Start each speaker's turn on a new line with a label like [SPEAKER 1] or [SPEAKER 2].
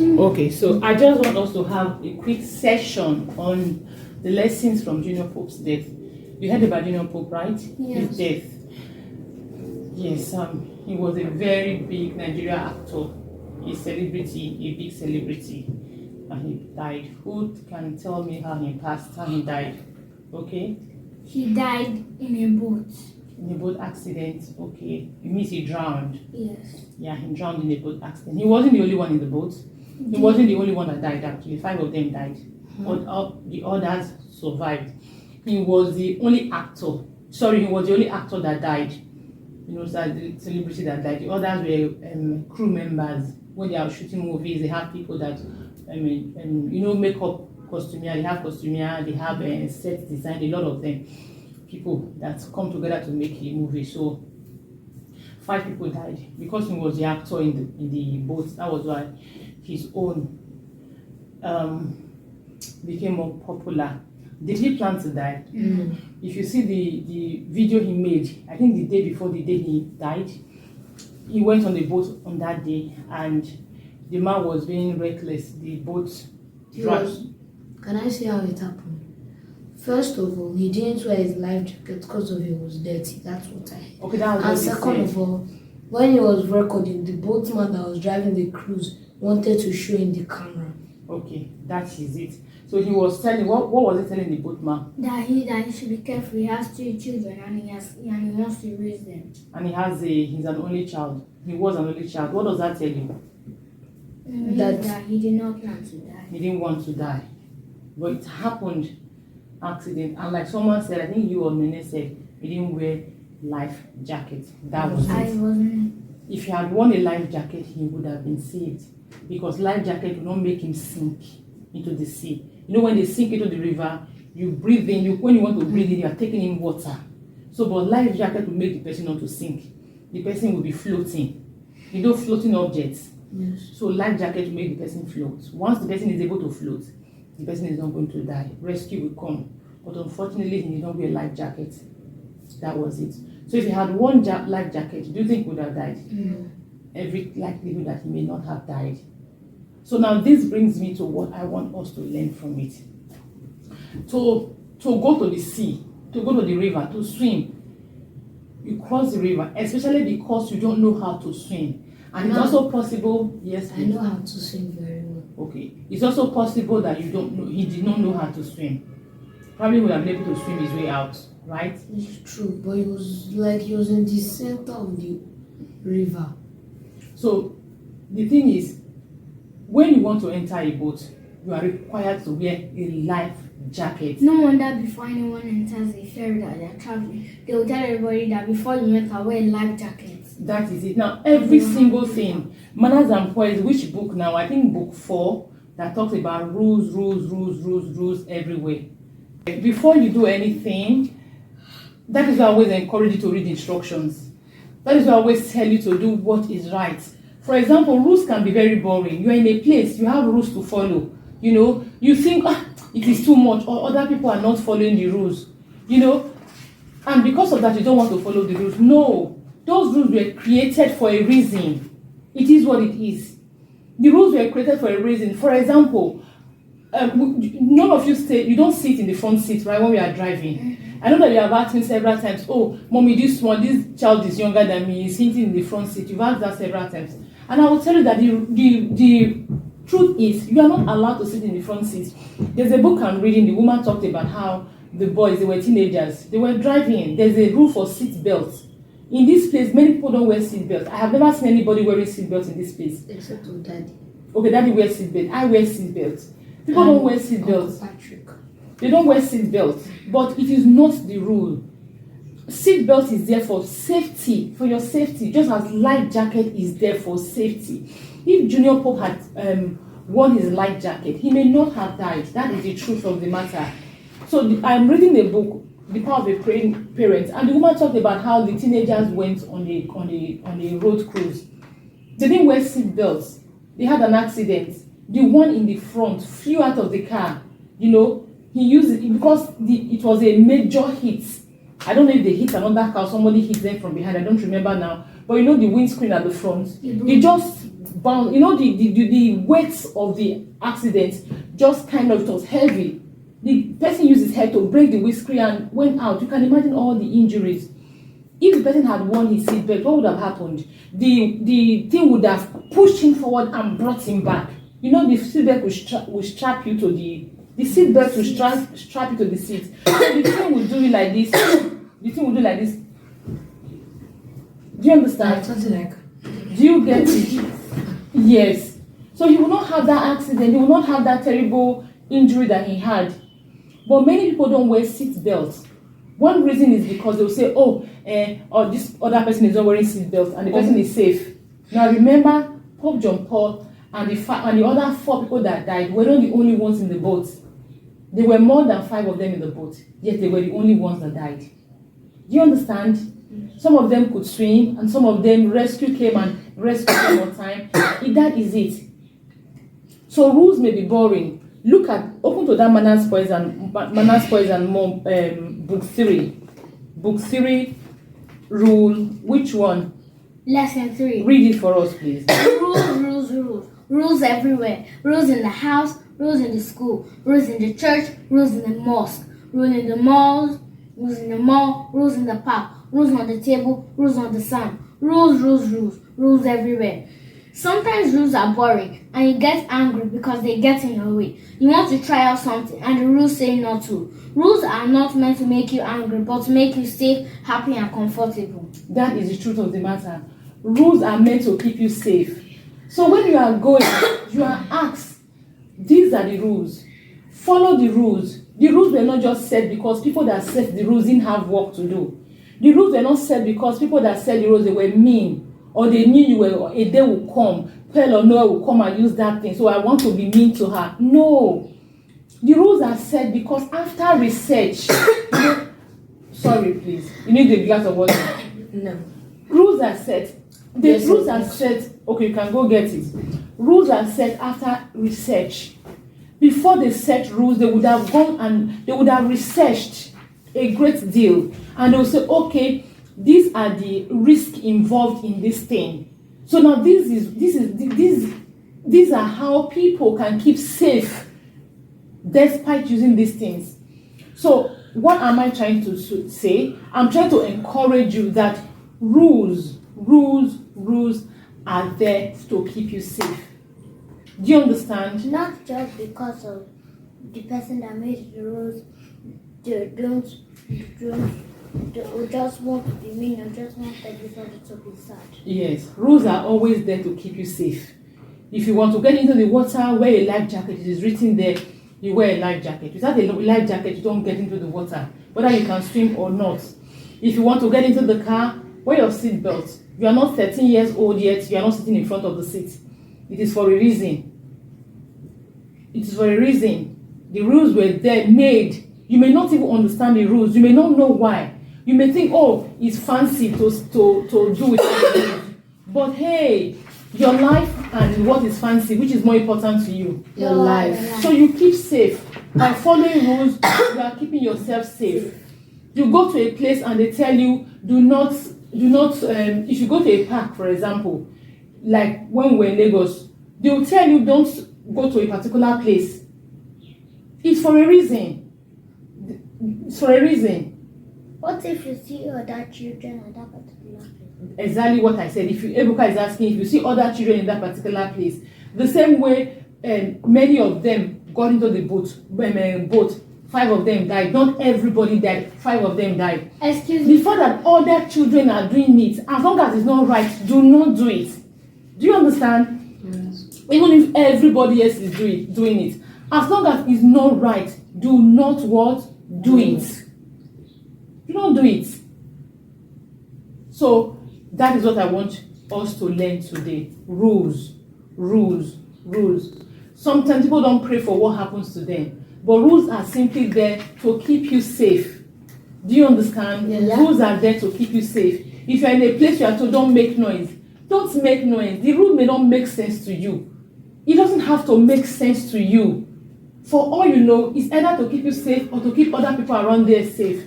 [SPEAKER 1] Okay, so I just want us to have a quick session on the lessons from Junior Pope's death. You heard about Junior Pope, right?
[SPEAKER 2] Yes.
[SPEAKER 1] His death. Yes, he was a very big Nigerian actor, a celebrity, a big celebrity, and he died. Who can tell me how he passed, how he died? Okay?
[SPEAKER 2] He died in a boat.
[SPEAKER 1] In a boat accident. Okay, it means he drowned.
[SPEAKER 2] Yes.
[SPEAKER 1] Yeah, he drowned in a boat accident. He wasn't the only one in the boat. He wasn't the only one that died, actually. 5 of them died. But the others survived. He was the only actor. Sorry, he was the only actor that died. You know, so the celebrity that died. The others were crew members. When they are shooting movies, they have people that, makeup costumier. They have costumier. They have set design. A lot of them, people that come together to make a movie. So 5 people died because he was the actor in the boat. That was why his own became more popular. Did he plan to die?
[SPEAKER 2] No.
[SPEAKER 1] If you see the video he made, I think the day before the day he died, he went on the boat on that day, and the man was being reckless. The boat dropped.
[SPEAKER 3] Can I see how it happened? First of all, he didn't wear his life jacket because of it was dirty. That's what I.
[SPEAKER 1] Okay, that was
[SPEAKER 3] And
[SPEAKER 1] what he
[SPEAKER 3] second
[SPEAKER 1] said.
[SPEAKER 3] of all, when he was recording, the boatman that was driving the cruise wanted to show him the camera.
[SPEAKER 1] Okay, that is it. So he was telling, what was he telling the boatman?
[SPEAKER 2] That he should be careful. He has 2 children and he wants to raise them.
[SPEAKER 1] And he's an only child. He was an only child. What does that tell you?
[SPEAKER 2] That he did not plan to die.
[SPEAKER 1] He didn't want to die. But it happened accident. And like someone said, I think you or Nene said, he didn't wear life jacket. That was
[SPEAKER 2] I
[SPEAKER 1] it.
[SPEAKER 2] wasn't.
[SPEAKER 1] If he had worn a life jacket, he would have been saved. Because life jacket will not make him sink into the sea. You know, when they sink into the river, you breathe in. When you want to breathe in, you are taking in water. So, but life jacket will make the person not to sink. The person will be floating. You know, floating objects.
[SPEAKER 3] Yes.
[SPEAKER 1] So life jacket will make the person float. Once the person is able to float, the person is not going to die. Rescue will come. But unfortunately, he did not wear a life jacket. That was it. So if he had worn life jacket, do you think he would have died?
[SPEAKER 3] No.
[SPEAKER 1] Every likelihood that he may not have died. So now this brings me to what I want us to learn from it. To go to the sea, to go to the river, to swim, you cross the river, especially because you don't know how to swim. And it's also possible, yes,
[SPEAKER 3] I know how to swim very well.
[SPEAKER 1] okay. It's also possible that he did not know how to swim. Probably would have been able to swim his way out, right?
[SPEAKER 3] It's true, but he was in the center of the river.
[SPEAKER 1] So the thing is, when you want to enter a boat, you are required to wear a life jacket.
[SPEAKER 2] No wonder before anyone enters a ferry that they are traveling, they will tell everybody that before you enter, wear a life jacket.
[SPEAKER 1] That is it. Now, every single thing, Manners and Poise, which book now? I think book 4, that talks about rules everywhere. Before you do anything, that is why I always encourage you to read instructions. That is why I always tell you to do what is right. For example, rules can be very boring. You are in a place, you have rules to follow. You know, you think, it is too much, or other people are not following the rules. You know, and because of that, you don't want to follow the rules. No, those rules were created for a reason. It is what it is. The rules were created for a reason. For example, none of you don't sit in the front seat, right, when we are driving. I know that you have asked me several times, oh, mommy, this child is younger than me, he's sitting in the front seat. You've asked that several times. And I will tell you that the truth is, you are not allowed to sit in the front seat. There's a book I'm reading, the woman talked about how the boys, they were teenagers, they were driving. There's a rule for seat belts. In this place, many people don't wear seat belts. I have never seen anybody wearing seat belts in this place.
[SPEAKER 3] Except for Daddy.
[SPEAKER 1] Okay, Daddy wears seat belts. I wear seat belts. People don't wear seat belts.
[SPEAKER 3] Patrick.
[SPEAKER 1] They don't wear seat belts, but it is not the rule. Seat belt is there for safety, for your safety, just as life jacket is there for safety. If Junior Pope had worn his life jacket, he may not have died. That is the truth of the matter. So I'm reading a book, The Power of a Praying Parent, and the woman talked about how the teenagers went on a road cruise. They didn't wear seat belts. They had an accident. The one in the front flew out of the car. You know, he used it because it was a major hit. I don't know if they hit another car, somebody hit them from behind. I don't remember now. but you know the windscreen at the front, it just bound. You know the weight of the accident just kind of, it was heavy. The person used his head to break the windscreen and went out. You can imagine all the injuries. If the person had worn his seatbelt, what would have happened? The thing would have pushed him forward and brought him back. You know, the seatbelt will strap you to the seatbelt will strap you to the seat. So the thing will do it like this. The thing will do like this. Do you understand?
[SPEAKER 3] Something like.
[SPEAKER 1] Do you get it? Yes. So he will not have that accident. He will not have that terrible injury that he had. But many people don't wear seat belts. One reason is because they'll say, oh, this other person is not wearing seat belts and the person is safe. Now remember, Pope John Paul and the other 4 people that died were not the only ones in the boat. There were more than 5 of them in the boat, yet they were the only ones that died. Do you understand? Some of them could swim, and some of them rescue came and rescued them on time. That is it. So rules may be boring. Open to that Manners, Poise and More, book 3. Book 3, rule, which one?
[SPEAKER 2] Lesson 3.
[SPEAKER 1] Read it for us, please.
[SPEAKER 2] Rules. Rules everywhere. Rules in the house, rules in the school, rules in the church, rules in the mosque, rules in the malls, rules in the mall, rules in the park, rules on the table, rules on the sun. Rules everywhere. Sometimes rules are boring and you get angry because they get in your way. You want to try out something and the rules say not to. Rules are not meant to make you angry but to make you safe, happy and comfortable.
[SPEAKER 1] That is the truth of the matter. Rules are meant to keep you safe. So when you are going, you are asked, these are the rules. Follow the rules. The rules were not just set because people that set the rules didn't have work to do. The rules were not set because people that set the rules, they were mean. Or they knew a day will come, Pearl or Noah will come and use that thing, so I want to be mean to her. No. The rules are set because after research, sorry please, you need a glass of water.
[SPEAKER 3] No.
[SPEAKER 1] Rules are set. Rules are set, okay, you can go get it. Rules are set after research. Before they set rules, they would have gone and they would have researched a great deal. And they will say, okay, these are the risks involved in this thing. So now these are how people can keep safe despite using these things. So what am I trying to say? I'm trying to encourage you that rules are there to keep you safe. Do you understand?
[SPEAKER 2] Not just because of the person that made the rules, they just want to be mean or just want everybody to be sad.
[SPEAKER 1] Yes, rules are always there to keep you safe. If you want to get into the water, wear a life jacket. It is written there, you wear a life jacket. Without a life jacket, you don't get into the water, whether you can swim or not. If you want to get into the car, wear your seat belt. You are not 13 years old yet, you are not sitting in front of the seat. It is for a reason. It is for a reason. The rules were there, made. You may not even understand the rules. You may not know why. You may think, oh, it's fancy to do it. But hey, your life and what is fancy, which is more important to you?
[SPEAKER 3] Your life.
[SPEAKER 1] So you keep safe. By following rules, you are keeping yourself safe. You go to a place and they tell you, do not, if you go to a park, for example, like when we're in Lagos, they will tell you don't go to a particular place. It's for a reason. It's for a reason.
[SPEAKER 2] What if you see other children at that particular place?
[SPEAKER 1] Exactly what I said. If Ebuka is asking if you see other children in that particular place, the same way many of them got into the boat, 5 of them died. Not everybody died. 5 of them died.
[SPEAKER 2] Excuse me.
[SPEAKER 1] The fact that other children are doing it, as long as it's not right, do not do it. Do you understand?
[SPEAKER 3] Yes.
[SPEAKER 1] Even if everybody else is doing it, as long as it's not right, do not what? Do it. Do not do it. So that is what I want us to learn today. Rules. Sometimes people don't pray for what happens to them, but rules are simply there to keep you safe. Do you understand?
[SPEAKER 3] Yeah.
[SPEAKER 1] Rules are there to keep you safe. If you're in a place you are told don't make noise, don't make noise. The rule may not make sense to you. It doesn't have to make sense to you. For all you know, it's either to keep you safe or to keep other people around there safe.